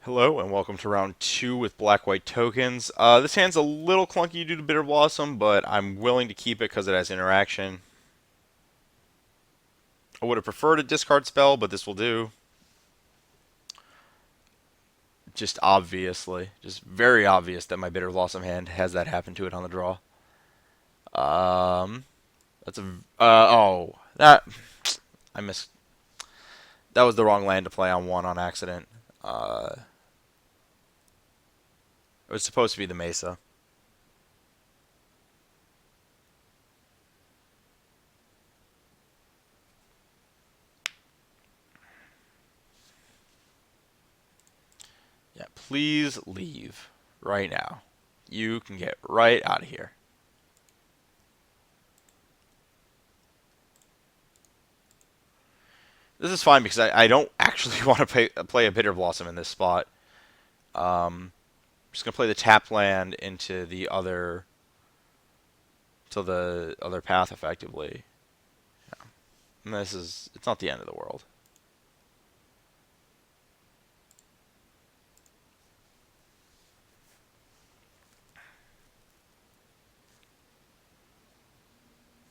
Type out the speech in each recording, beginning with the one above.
Hello and welcome to round 2 with black-white tokens. This hand's a little clunky due to Bitter Blossom, but I'm willing to keep it because it has interaction. I would have preferred a discard spell, but this will do. Just obviously, just very obvious that my Bitter Blossom hand has that happen to it on the draw. Um, that's a oh that I missed. That was the wrong land to play on one on accident. It was supposed to be the Mesa. Yeah, please leave right now. You can get right out of here. This is fine because I don't actually want to play a Bitter Blossom in this spot. I'm just gonna play the tap land into the other path effectively. And it's not the end of the world.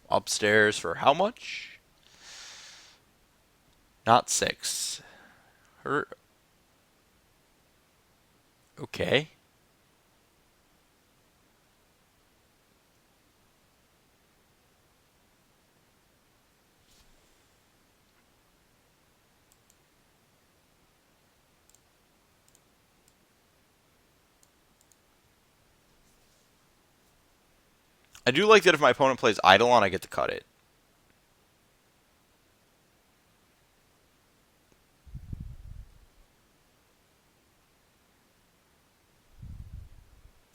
Upstairs for how much? Not 6. Her okay. I do like that if my opponent plays Eidolon, I get to cut it.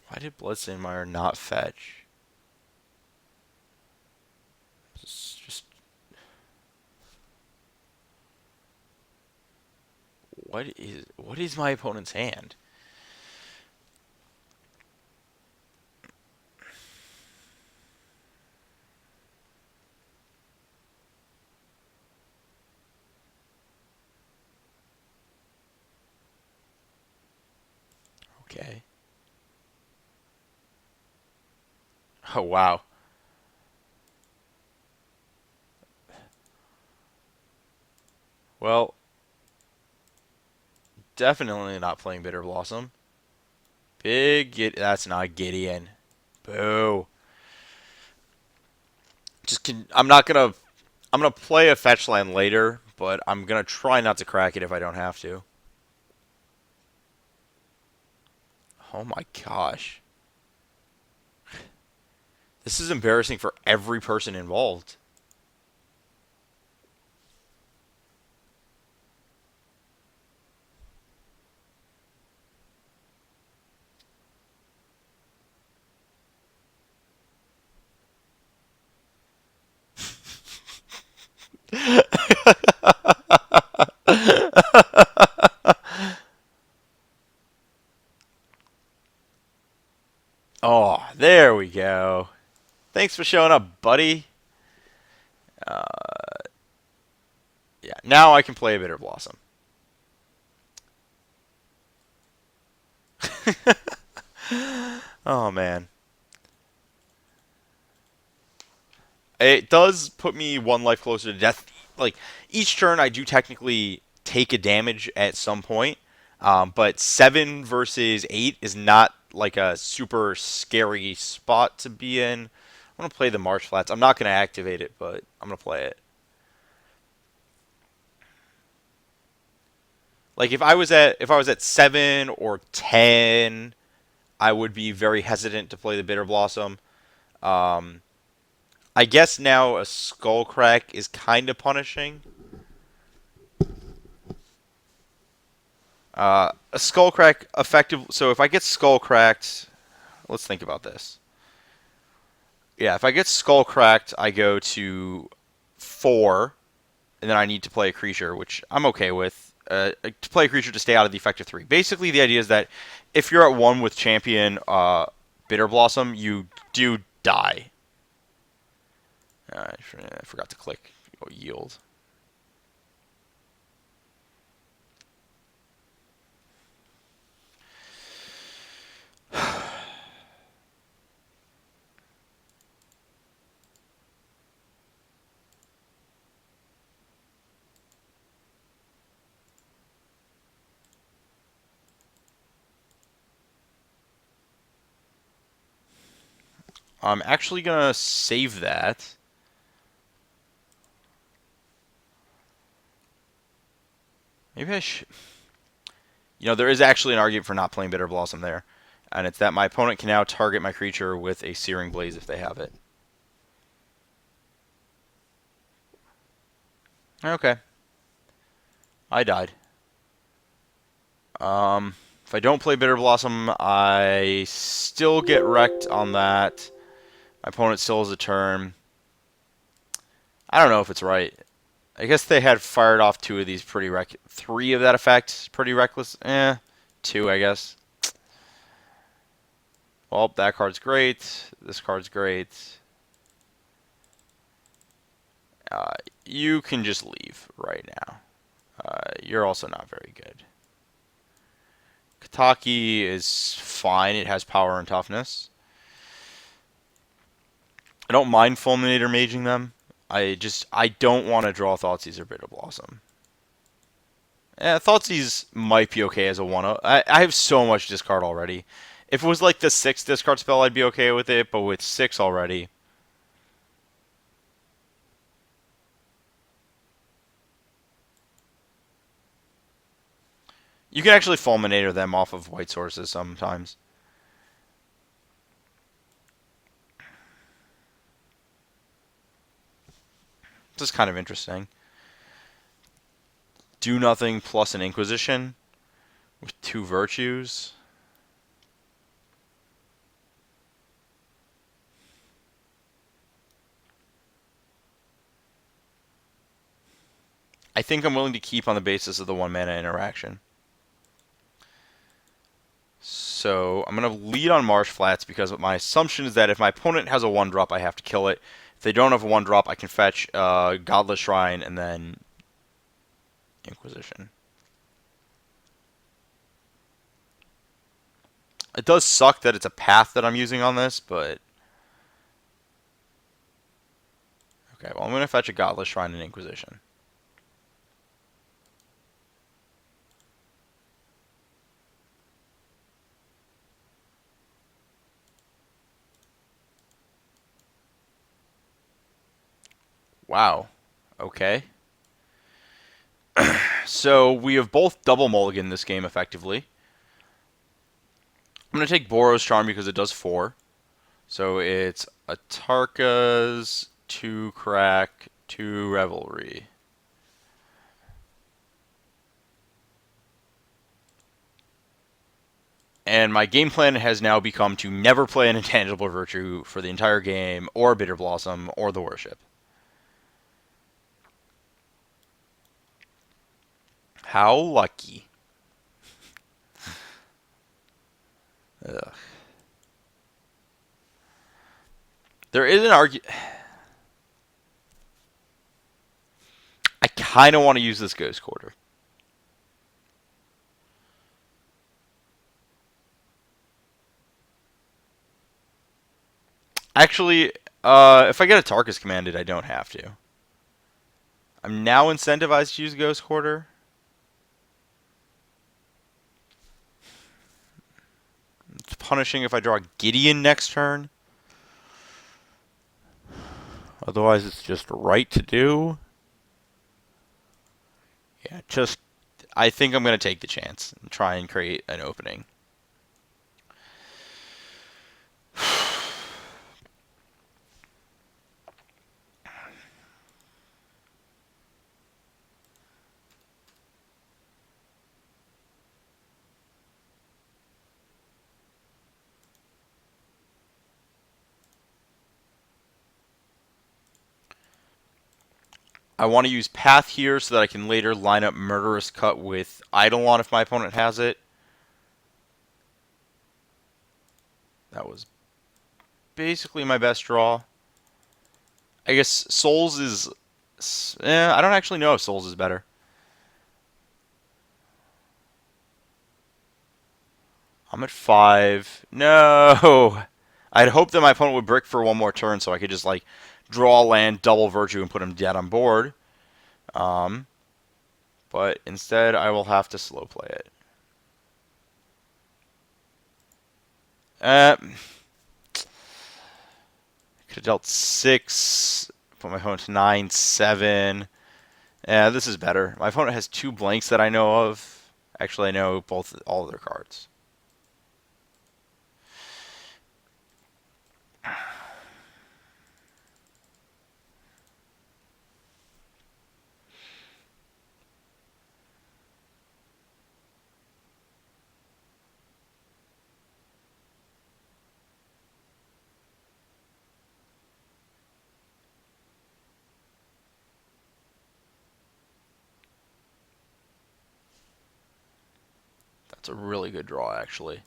Why did Bloodstained not fetch? Just what is my opponent's hand? Okay. Oh wow. Well, definitely not playing Bitter Blossom. That's not Gideon. Boo. I'm gonna play a fetch land later, but I'm gonna try not to crack it if I don't have to. Oh my gosh. This is embarrassing for every person involved. Oh, there we go. Thanks for showing up, buddy. Yeah, now I can play a Bitter Blossom. Oh man. It does put me one life closer to death. Like each turn, I do technically take a damage at some point, but 7 versus 8 is not like a super scary spot to be in. I'm gonna play the Marsh Flats. I'm not gonna activate it, but I'm gonna play it. Like if I was at 7 or 10, I would be very hesitant to play the Bitter Blossom. Um, I guess now a Skull Crack is kind of punishing. A skull crack effective. So if I get skull cracked, let's think about this. Yeah, if I get skull cracked, I go to 4, and then I need to play a creature, which I'm okay with. To play a creature to stay out of the effective 3. Basically, the idea is that if you're at 1 with champion Bitter Blossom, you do die. I forgot to click yield. I'm actually gonna save that. Maybe I should. You know, there is actually an argument for not playing Bitter Blossom there, and it's that my opponent can now target my creature with a Searing Blaze if they have it. Okay, I died. If I don't play Bitter Blossom, I still get wrecked on that. My opponent still has a turn. I don't know if it's right. I guess they had fired off two of these pretty three of that effect. Pretty reckless. Two, I guess. Well, that card's great. This card's great. You can just leave right now. You're also not very good. Kataki is fine. It has power and toughness. I don't mind Fulminator maging them. I don't want to draw Thoughtseize or Bitter Blossom. Thoughtseize might be okay as a 1-0. I have so much discard already. If it was like the 6th discard spell, I'd be okay with it, but with 6 already. You can actually Fulminator them off of white sources sometimes. This is kind of interesting. Do nothing plus an Inquisition with 2 virtues. I think I'm willing to keep on the basis of the 1 mana interaction. So I'm going to lead on Marsh Flats because my assumption is that if my opponent has a 1-drop, I have to kill it. If they don't have a 1-drop, I can fetch Godless Shrine and then Inquisition. It does suck that it's a path that I'm using on this, but... Okay, well, I'm going to fetch a Godless Shrine and Inquisition. Wow. Okay. So we have both double mulligan this game, effectively. I'm going to take Boros Charm because it does 4. So it's Atarka's, 2 Crack, 2 Revelry. And my game plan has now become to never play an Intangible Virtue for the entire game, or Bitter Blossom, or the Worship. How lucky. Ugh. There is an argument. I kind of want to use this Ghost Quarter. Actually, if I get a Tarkus commanded, I don't have to. I'm now incentivized to use Ghost Quarter. It's punishing if I draw Gideon next turn. Otherwise, it's just right to do. Yeah, just... I think I'm going to take the chance and try and create an opening. I want to use Path here so that I can later line up Murderous Cut with Eidolon if my opponent has it. That was basically my best draw. I guess Souls is... I don't actually know if Souls is better. I'm at 5. No! I'd hoped that my opponent would brick for one more turn so I could just, like, draw land, double Virtue, and put him dead on board. But instead, I will have to slow play it. Could have dealt 6. Put my opponent to 9, 7. Yeah, this is better. My opponent has 2 blanks that I know of. Actually, I know all of their cards. That's a really good draw, actually.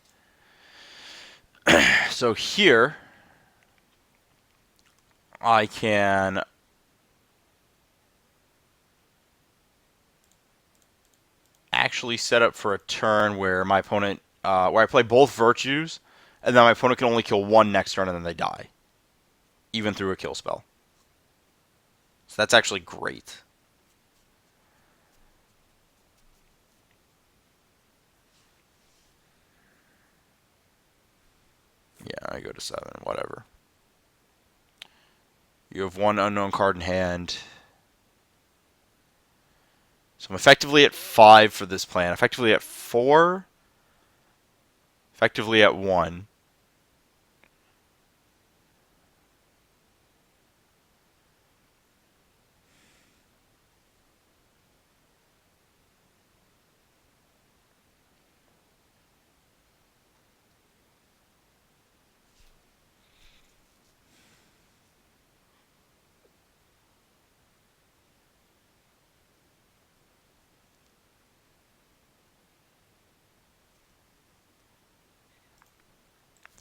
So here, I can actually set up for a turn where my opponent, where I play both virtues, and then my opponent can only kill 1 next turn, and then they die, even through a kill spell. So that's actually great. Yeah, I go to 7, whatever. You have 1 unknown card in hand. So I'm effectively at 5 for this plan. Effectively at 4. Effectively at 1.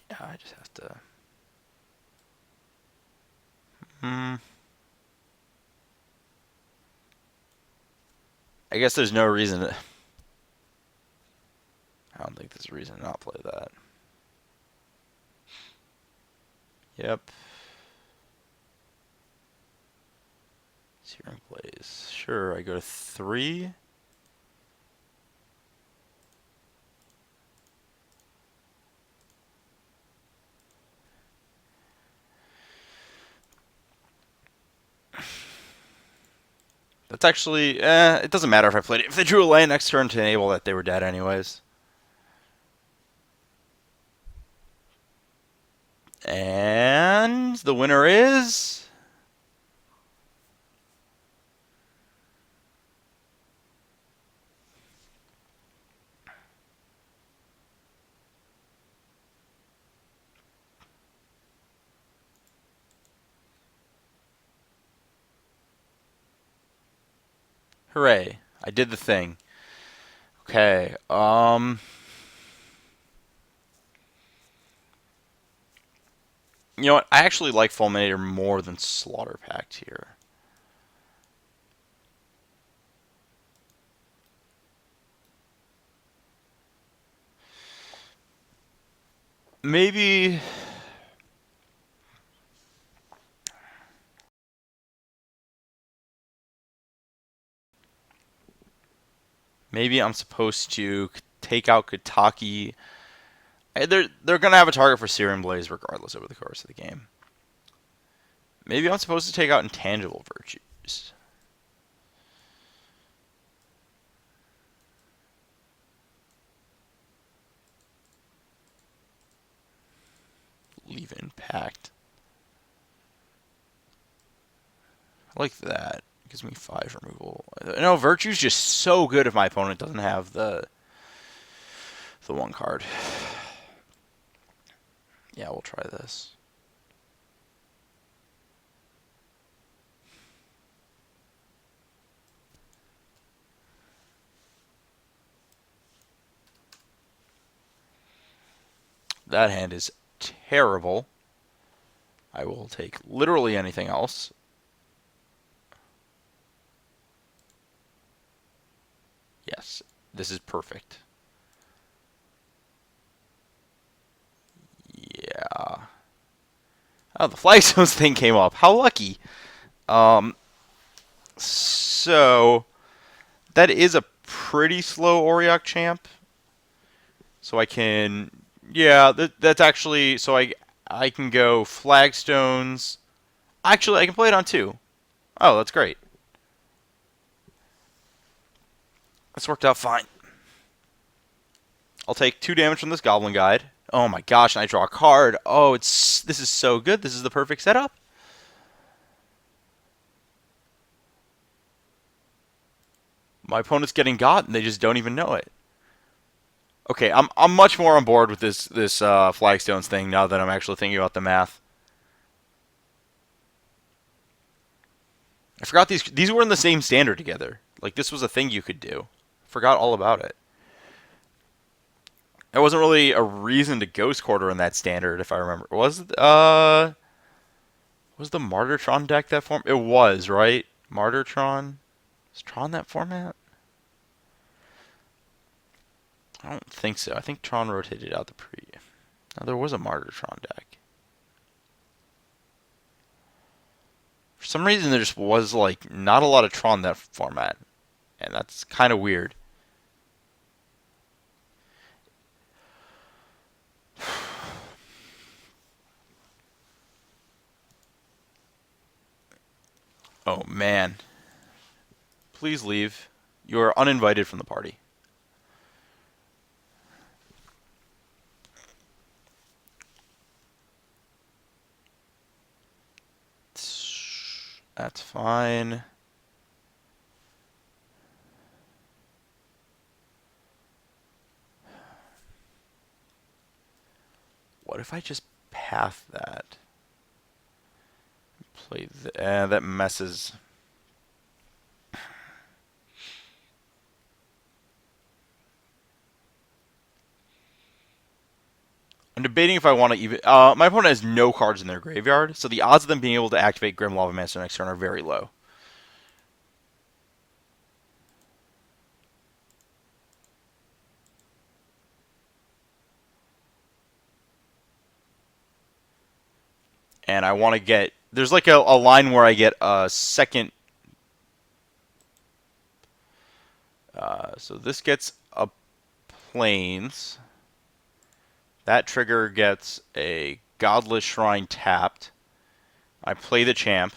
Yeah, I just have to... I guess there's no reason to... I don't think there's a reason to not play that. Yep. Searing Blaze. Sure, I go to 3. That's actually... it doesn't matter if I played it. If they drew a land next turn to enable that, they were dead anyways. And the winner is... Hooray. I did the thing. Okay, you know what? I actually like Fulminator more than Slaughter Pact here. Maybe... Maybe I'm supposed to take out Kataki. They're gonna have a target for Searing Blaze regardless over the course of the game. Maybe I'm supposed to take out Intangible Virtues. Leave Impact. I like that. It gives me 5 removal. No, Virtue's just so good if my opponent doesn't have the 1 card. Yeah, we'll try this. That hand is terrible. I will take literally anything else. Yes, this is perfect. Yeah. Oh, the Flagstones thing came up. How lucky. So that is a pretty slow Auriok champ. So I can, yeah, that's actually, so I can go flagstones. Actually, I can play it on 2. Oh, that's great. This worked out fine. I'll take 2 damage from this Goblin Guide. Oh my gosh, and I draw a card. Oh, this is so good. This is the perfect setup. My opponent's getting got, and they just don't even know it. Okay, I'm much more on board with this flagstones thing now that I'm actually thinking about the math. I forgot these were in the same standard together. Like this was a thing you could do. Forgot all about it. There wasn't really a reason to Ghost Quarter in that standard, if I remember. Was the Martyrtron deck that form? It was, right? Martyrtron? Is Tron that format? I don't think so. I think Tron rotated out the pre. Now there was a Martyrtron deck. For some reason, there just was like not a lot of Tron that format, and that's kind of weird. Oh man, please leave. You are uninvited from the party. That's fine. What if I just path that? Play that messes. I'm debating if I want to even. My opponent has no cards in their graveyard, so the odds of them being able to activate Grim Lavamancer next turn are very low. And I want to get. There's like a line where I get a second. So this gets a plains. That trigger gets a Godless Shrine tapped. I play the champ.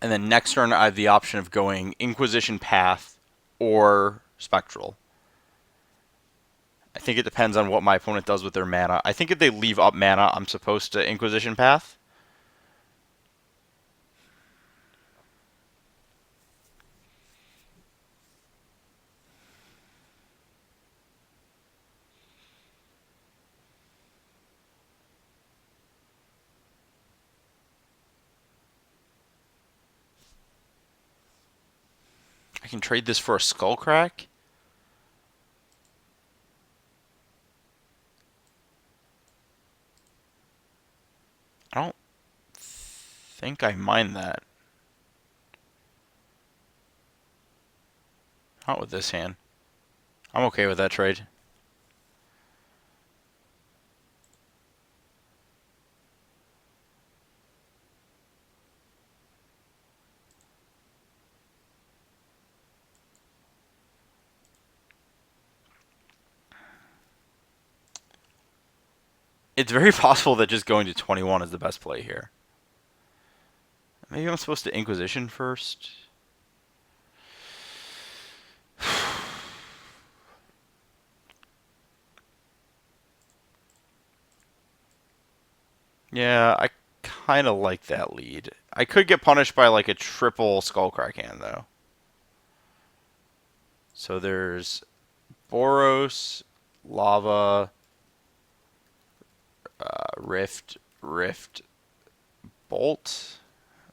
And then next turn, I have the option of going Inquisition Path or Spectral. I think it depends on what my opponent does with their mana. I think if they leave up mana, I'm supposed to Inquisition Path. I can trade this for a Skullcrack. I don't think I mind that. Not with this hand. I'm okay with that trade. It's very possible that just going to 21 is the best play here. Maybe I'm supposed to Inquisition first. Yeah, I kind of like that lead. I could get punished by like a triple Skullcrack hand, though. So there's Boros, Lava, Rift, Bolt.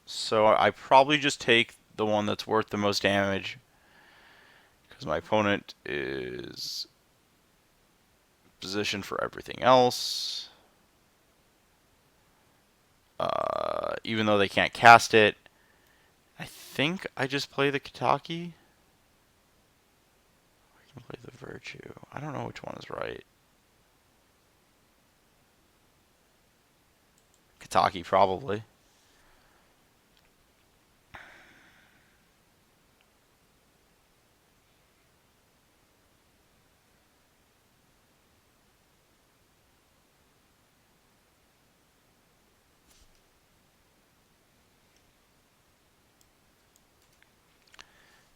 So I probably just take the one that's worth the most damage because my opponent is positioned for everything else. Even though they can't cast it, I think I just play the Kataki. I can play the Virtue. I don't know which one is right. Tikataki, probably.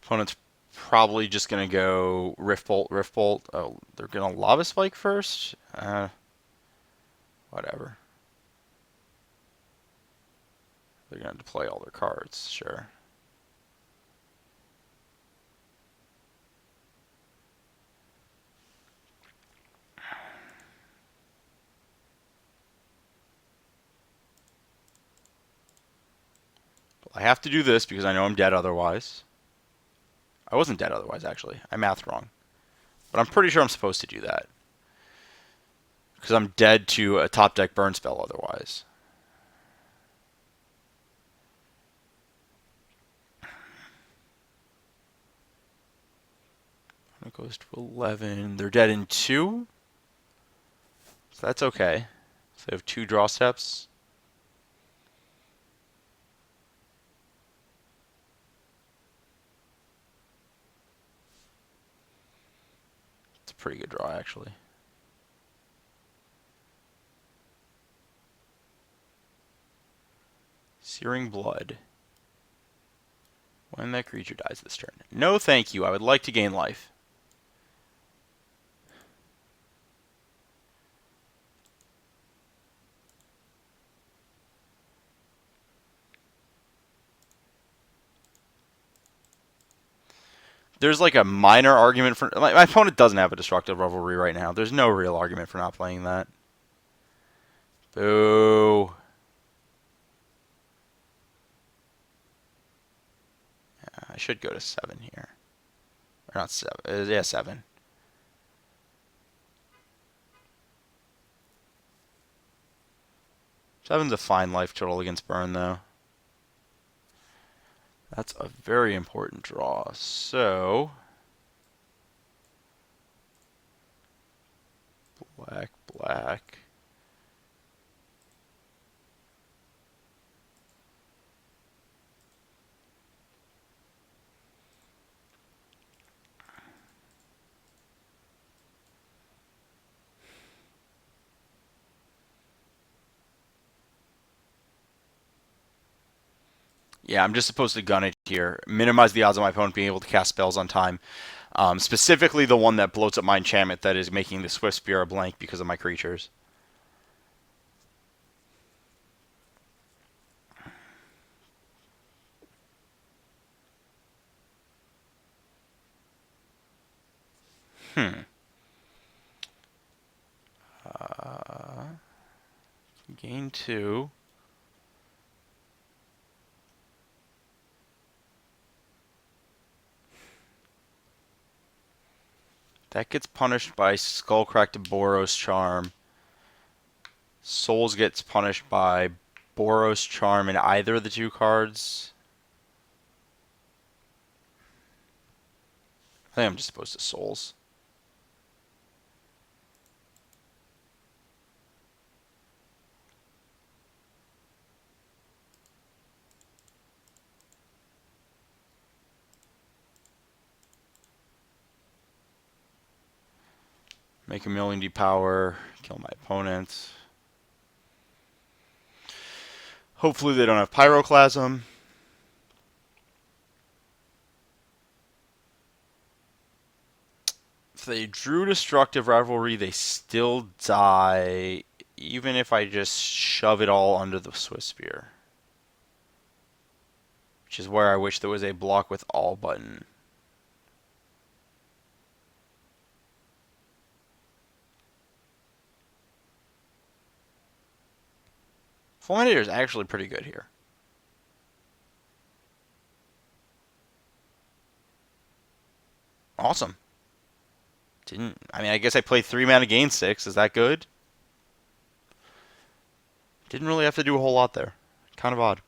Opponent's probably just going to go Rift Bolt, Rift Bolt. Oh, they're going to Lava Spike first? Whatever. They're going to play all their cards, sure. I have to do this because I know I'm dead otherwise. I wasn't dead otherwise, actually. I mathed wrong. But I'm pretty sure I'm supposed to do that. Because I'm dead to a top deck burn spell otherwise. It goes to 11. They're dead in 2. So that's okay. So they have 2 draw steps. It's a pretty good draw, actually. Searing Blood. When that creature dies this turn. No thank you. I would like to gain life. There's like a minor argument for... My opponent doesn't have a Destructive Revelry right now. There's no real argument for not playing that. Boo. I should go to 7 here. Or not 7. Yeah, 7. Seven's a fine life total against burn, though. That's a very important draw. So... Black, black. Yeah, I'm just supposed to gun it here. Minimize the odds of my opponent being able to cast spells on time. Specifically the one that bloats up my enchantment that is making the Swift Spear a blank because of my creatures. Gain 2. That gets punished by Skullcrack to Boros Charm. Souls gets punished by Boros Charm in either of the 2 cards. I think I'm just supposed to Souls. Make a million depower, kill my opponent. Hopefully they don't have Pyroclasm. If they drew Destructive Revelry, they still die, even if I just shove it all under the Swift Spear. Which is where I wish there was a block with all button. Fulminator is actually pretty good here. Awesome. I guess I played 3 mana, gain 6. Is that good? Didn't really have to do a whole lot there. Kind of odd.